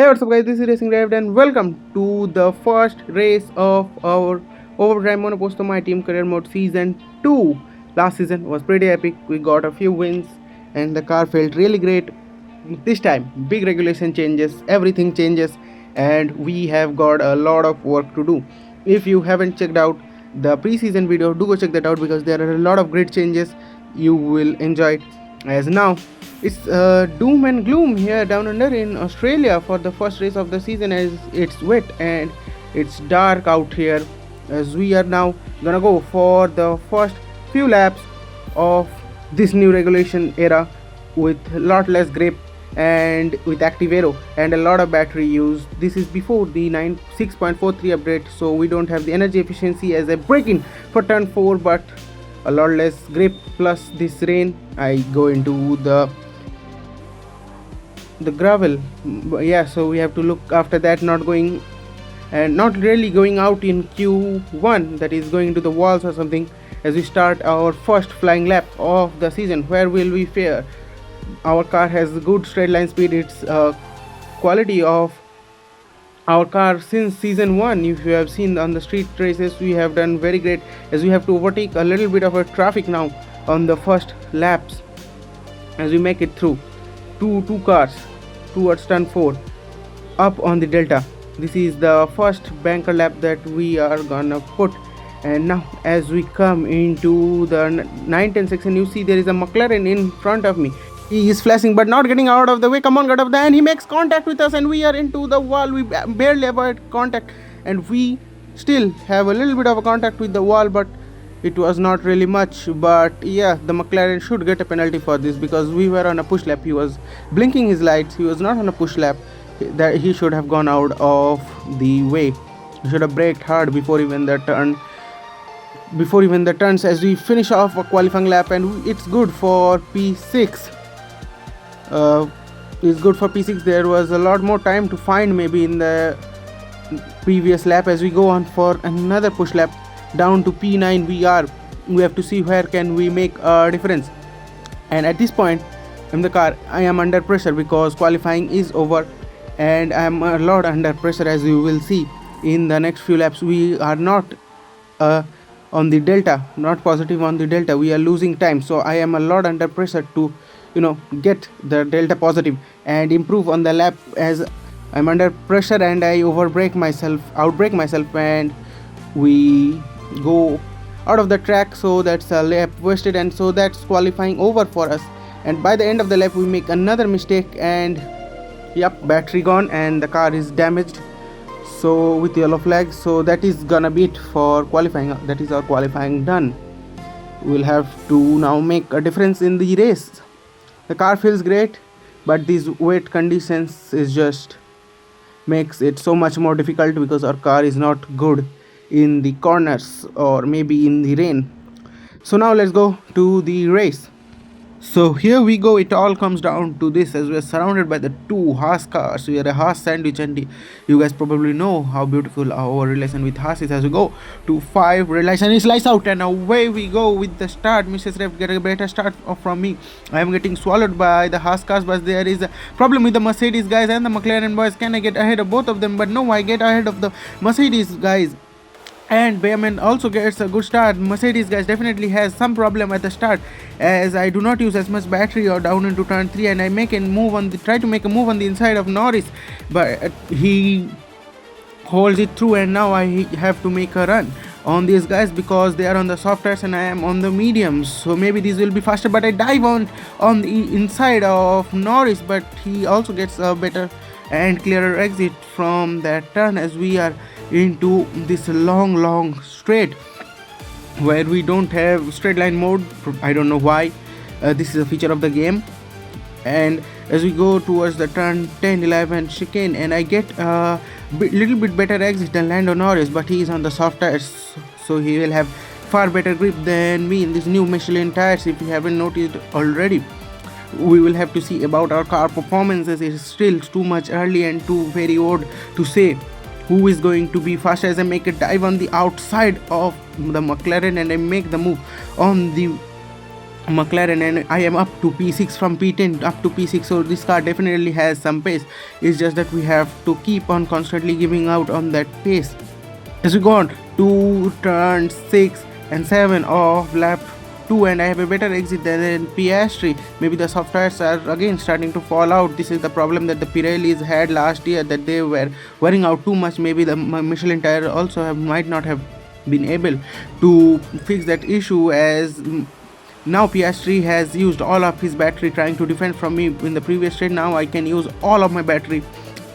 Hey, what's up guys, this is Racing Drive and welcome to the first race of our Overdrive Monoposto My Team Career Mode Season 2. Last season was pretty epic, we got a few wins and the car felt really great. This time, big regulation changes, everything changes and we have got a lot of work to do. If you haven't checked out the pre-season video, do go check that out because there are a lot of great changes. You will enjoy it. As now it's doom and gloom here down under in Australia for the first race of the season, as it's wet and it's dark out here, as we are now gonna go for the first few laps of this new regulation era with a lot less grip and with active aero and a lot of battery use. This is before the 6.43 update, so we don't have the energy efficiency as a break-in for turn 4, but a lot less grip plus this rain. I go into the gravel, yeah, so we have to look after that, not going and not really going out in Q1, that is going to the walls or something, as we start our first flying lap of the season. Where will we fare? Our car has good straight line speed. It's quality of our car since season 1. If you have seen on the street races, we have done very great, as we have to overtake a little bit of a traffic now on the first laps as we make it through two cars towards turn 4 up on the delta. This is the first banker lap that we are gonna put, and now as we come into the 9-10 section, you see there is a McLaren in front of me. He is flashing but not getting out of the way. Come on, get up there, and he makes contact with us and we are into the wall. We barely avoid contact and we still have a little bit of a contact with the wall, but it was not really much. But yeah, the McLaren should get a penalty for this because we were on a push lap. He was blinking his lights, he was not on a push lap. That he should have gone out of the way. He should have braked hard before even the turns, as we finish off a qualifying lap, and it's good for P6. It's good for P6. There was a lot more time to find maybe in the previous lap. As we go on for another push lap down to P9, we have to see where can we make a difference. And at this point in the car, I am under pressure because qualifying is over and I am a lot under pressure, as you will see in the next few laps. We are not on the delta, not positive on the delta. We are losing time, so I am a lot under pressure to get the delta positive and improve on the lap, as I'm under pressure and I outbrake myself, and we go out of the track. So that's a lap wasted, and so that's qualifying over for us. And by the end of the lap we make another mistake and yep, battery gone and the car is damaged, so with yellow flag. So that is gonna be it for qualifying. That is our qualifying done. We'll have to now make a difference in the race. The car feels great, but these wet conditions is just makes it so much more difficult because our car is not good in the corners or maybe in the rain. So now let's go to the race. So here we go. It all comes down to this, as we are surrounded by the two Haas cars. We are a Haas sandwich, and you guys probably know how beautiful our relation with Haas is. As we go to 5, relation is lights out, and away we go with the start. Mrs. Ref get a better start from me. I am getting swallowed by the Haas cars, but there is a problem with the Mercedes guys and the McLaren boys. Can I get ahead of both of them? But no, I get ahead of the Mercedes guys. And Bayerman also gets a good start. Mercedes guys definitely has some problem at the start, as I do not use as much battery or down into turn 3, and I try to make a move on the inside of Norris, but he holds it through, and now I have to make a run on these guys because they are on the soft tires and I am on the mediums. So maybe these will be faster, but I dive on the inside of Norris, but he also gets a better and clearer exit from that turn, as we are into this long straight where we don't have straight line mode. I don't know why. This is a feature of the game. And as we go towards the turn 10-11 chicane, and I get a little bit better exit than Lando Norris, but he is on the soft tires, so he will have far better grip than me in these new Michelin tires. If you haven't noticed already, we will have to see about our car performances. It is still too much early and too very odd to say who is going to be faster, as I make a dive on the outside of the McLaren and I make the move on the McLaren, and I am up to P6 from P10 up to P6, so this car definitely has some pace. It's just that we have to keep on constantly giving out on that pace. As we go on to turn 6 and 7 of lap 2, and I have a better exit than Piastri. Maybe the soft tires are again starting to fall out. This is the problem that the Pirellis had last year, that they were wearing out too much. Maybe the Michelin tire also might not have been able to fix that issue, as now Piastri has used all of his battery trying to defend from me in the previous straight. Now I can use all of my battery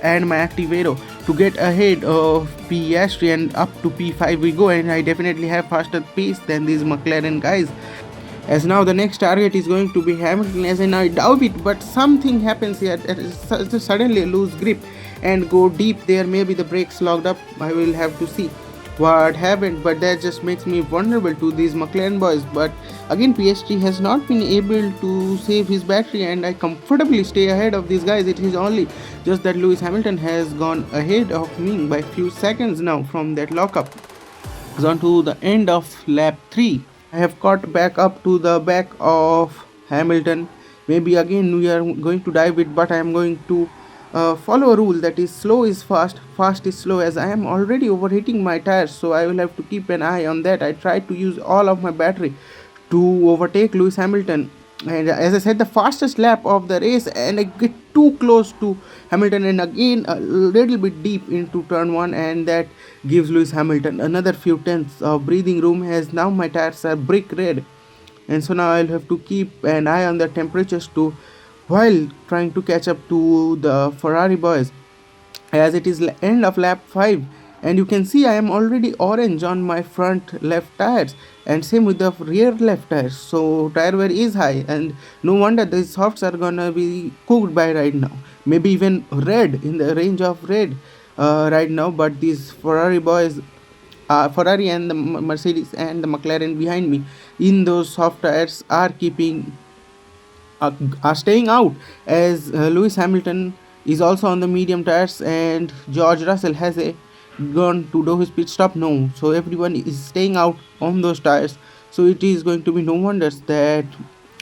and my Activero to get ahead of Piastri, and up to P5 we go, and I definitely have faster pace than these McLaren guys. As now the next target is going to be Hamilton, as in I doubt it, but something happens here. Suddenly lose grip and go deep there. Maybe the brakes locked up. I will have to see what happened, but that just makes me vulnerable to these McLaren boys. But again, PSG has not been able to save his battery, and I comfortably stay ahead of these guys. It is only just that Lewis Hamilton has gone ahead of me by few seconds now from that lockup. On to the end of lap 3, I have caught back up to the back of Hamilton. Maybe again we are going to dive it, but I am going to follow a rule that is slow is fast, fast is slow, as I am already overheating my tires, so I will have to keep an eye on that. I try to use all of my battery to overtake Lewis Hamilton, and as I said, the fastest lap of the race, and I get too close to Hamilton, and again a little bit deep into turn 1, and that gives Lewis Hamilton another few tenths of breathing room, as now my tires are brick red, and so now I'll have to keep an eye on the temperatures too while trying to catch up to the Ferrari boys, as it is end of lap 5, and you can see I am already orange on my front left tires, and same with the rear left tires, so tire wear is high, and no wonder these softs are gonna be cooked by right now, maybe even red, in the range of red right now. But these Ferrari boys, Ferrari and the Mercedes and the McLaren behind me in those soft tires are staying out, as Lewis Hamilton is also on the medium tires, and George Russell has gone to do his pit stop now, so everyone is staying out on those tires. So it is going to be no wonders that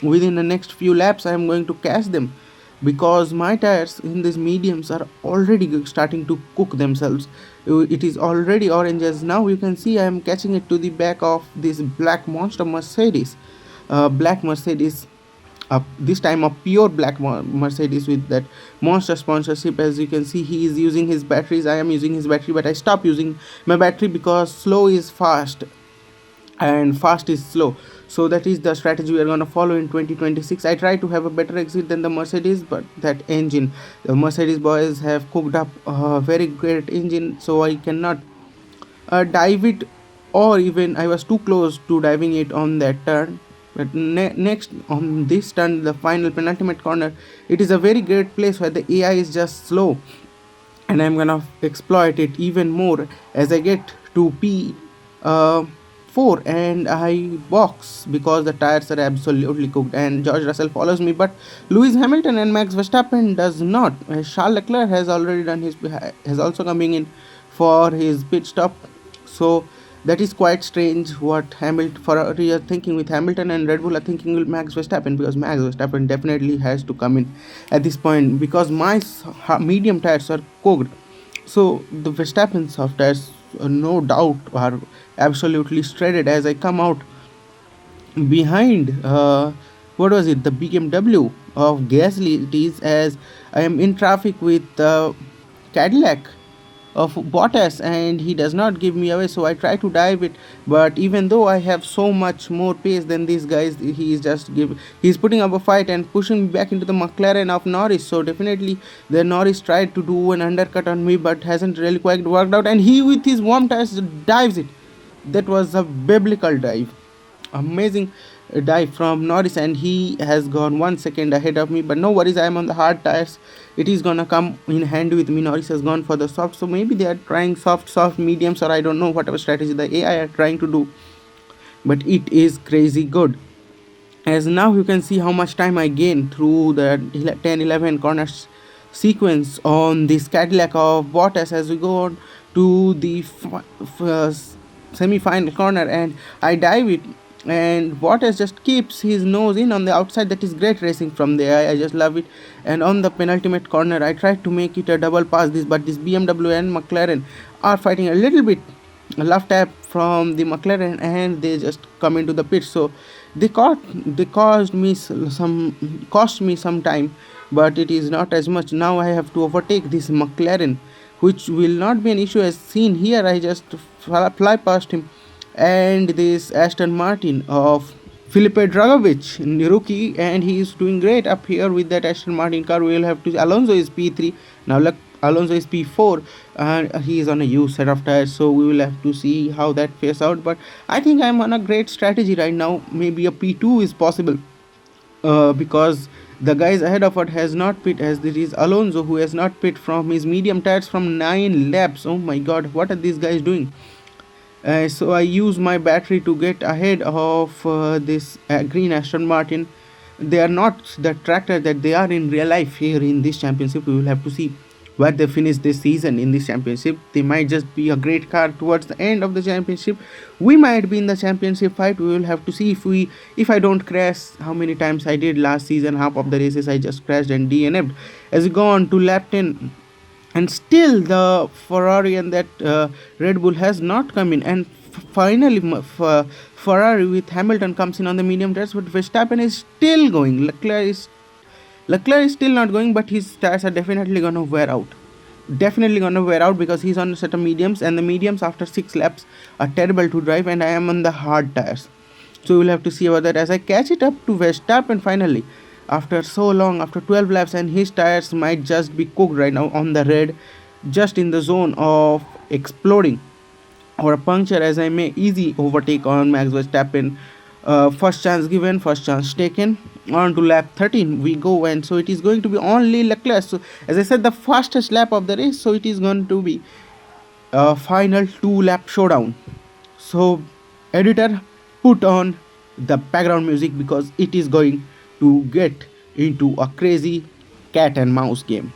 within the next few laps I am going to catch them, because my tires in these mediums are already starting to cook themselves. It is already orange, as now you can see I am catching it to the back of this black monster Mercedes, black Mercedes, this time a pure black Mercedes with that monster sponsorship. As you can see, he is using his batteries, I am using his battery, but I stop using my battery because slow is fast and fast is slow. So that is the strategy we are going to follow in 2026. I try to have a better exit than the Mercedes, but that engine, the Mercedes boys have cooked up a very great engine, so I cannot dive it, or even I was too close to diving it on that turn. But next on this turn, the final penultimate corner, it is a very great place where the AI is just slow, and I'm gonna exploit it even more as I get to P4 and I box, because the tires are absolutely cooked, and George Russell follows me, but Lewis Hamilton and Max Verstappen does not. Charles Leclerc has already done has also coming in for his pit stop. So that is quite strange what Ferrari are thinking with Hamilton, and Red Bull are thinking with Max Verstappen, because Max Verstappen definitely has to come in at this point, because my medium tires are cooked. So the Verstappen soft tires, no doubt, are absolutely shredded, as I come out behind what was it, the BMW of Gasly it is, as I am in traffic with Cadillac of Bottas, and he does not give me away, so I try to dive it, but even though I have so much more pace than these guys, he's putting up a fight and pushing me back into the McLaren of Norris. So definitely the Norris tried to do an undercut on me, but hasn't really quite worked out, and he with his warm tires dives it. That was a biblical dive, amazing dive from Norris, and he has gone 1 second ahead of me, but no worries, I am on the hard tires, it is gonna come in handy with me. Norris has gone for the soft, so maybe they are trying soft mediums, or I don't know, whatever strategy the AI are trying to do, but it is crazy good. As now you can see how much time I gain through the 10-11 corners sequence on this Cadillac of Bottas, as we go on to the semi-final corner, and I dive it, and Waters just keeps his nose in on the outside. That is great racing from there. I just love it. And on the penultimate corner, I tried to make it a double pass this, but this BMW and McLaren are fighting a little bit. A left tap from the McLaren, and they just come into the pit. So they cost me some time, but it is not as much. Now I have to overtake this McLaren, which will not be an issue as seen here. I just fly past him, and this Aston Martin of Felipe Dragovic, the rookie, and he is doing great up here with that Aston Martin car. We will have to. Alonso is P3 now. Look, Alonso is P4, and he is on a used set of tires. So we will have to see how that fares out. But I think I'm on a great strategy right now. Maybe a P2 is possible, because the guys ahead of it has not pit, as it is Alonso who has not pit from his medium tires from 9 laps. Oh my god, what are these guys doing? So I use my battery to get ahead of this green Aston Martin. They are not the tractor that they are in real life here in this championship. We will have to see where they finish this season in this championship. They might just be a great car towards the end of the championship. We might be in the championship fight. We will have to see if I don't crash how many times I did last season. Half of the races I just crashed and DNF'd. As we go on to lap 10, and still the Ferrari and that Red Bull has not come in, and finally Ferrari with Hamilton comes in on the medium tires, but Verstappen is still going. Leclerc is still not going, but his tires are definitely gonna wear out. Because he's on a set of mediums, and the mediums after 6 laps are terrible to drive, and I am on the hard tires. So we'll have to see about that as I catch it up to Verstappen finally. After so long, after 12 laps, and his tires might just be cooked right now on the red, just in the zone of exploding or a puncture, as I may easy overtake on Max Verstappen. First chance given, first chance taken. On to lap 13 we go, and so it is going to be only Leclerc. So as I said, the fastest lap of the race, so it is going to be a final 2-lap showdown. So editor, put on the background music, because it is going to get into a crazy cat and mouse game.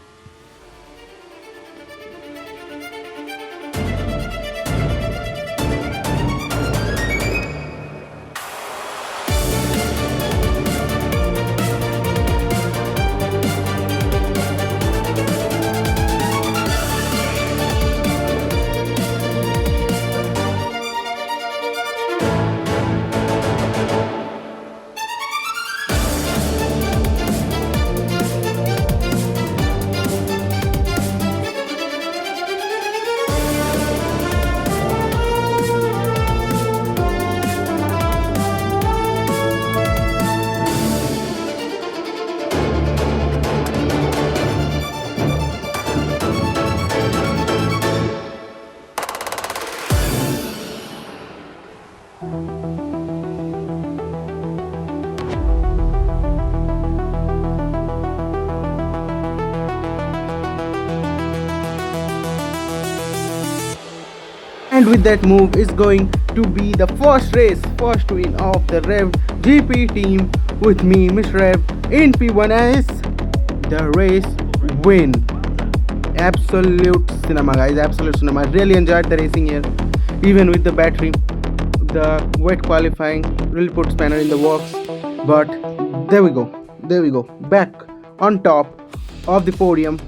And with that move is going to be the first win of the Rev GP team with me, Mr. Rev, in P1 as the race win. Absolute cinema, guys, absolute cinema. I really enjoyed the racing here, even with the battery. The wet qualifying really put spanner in the works, but there we go, back on top of the podium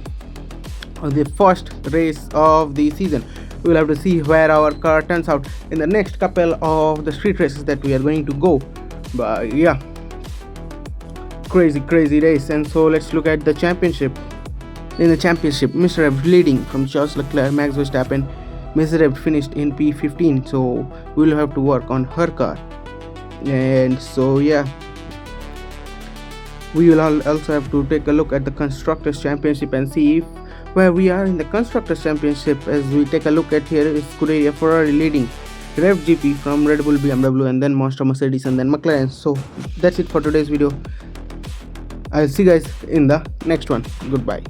of the first race of the season. We'll have to see where our car turns out in the next couple of the street races that we are going to go. But yeah, crazy race. And so let's look at the championship. In the championship, Mr. Rev leading from Charles Leclerc, Max Verstappen. Mr. Rev finished in P15, so we'll have to work on her car. And so yeah, we will also have to take a look at the Constructors Championship and see if where we are in the Constructors Championship. As we take a look at here is Scuderia Ferrari leading Rev GP from Red Bull, BMW, and then Monster Mercedes, and then McLaren. So that's it for today's video. I'll see you guys in the next one. Goodbye.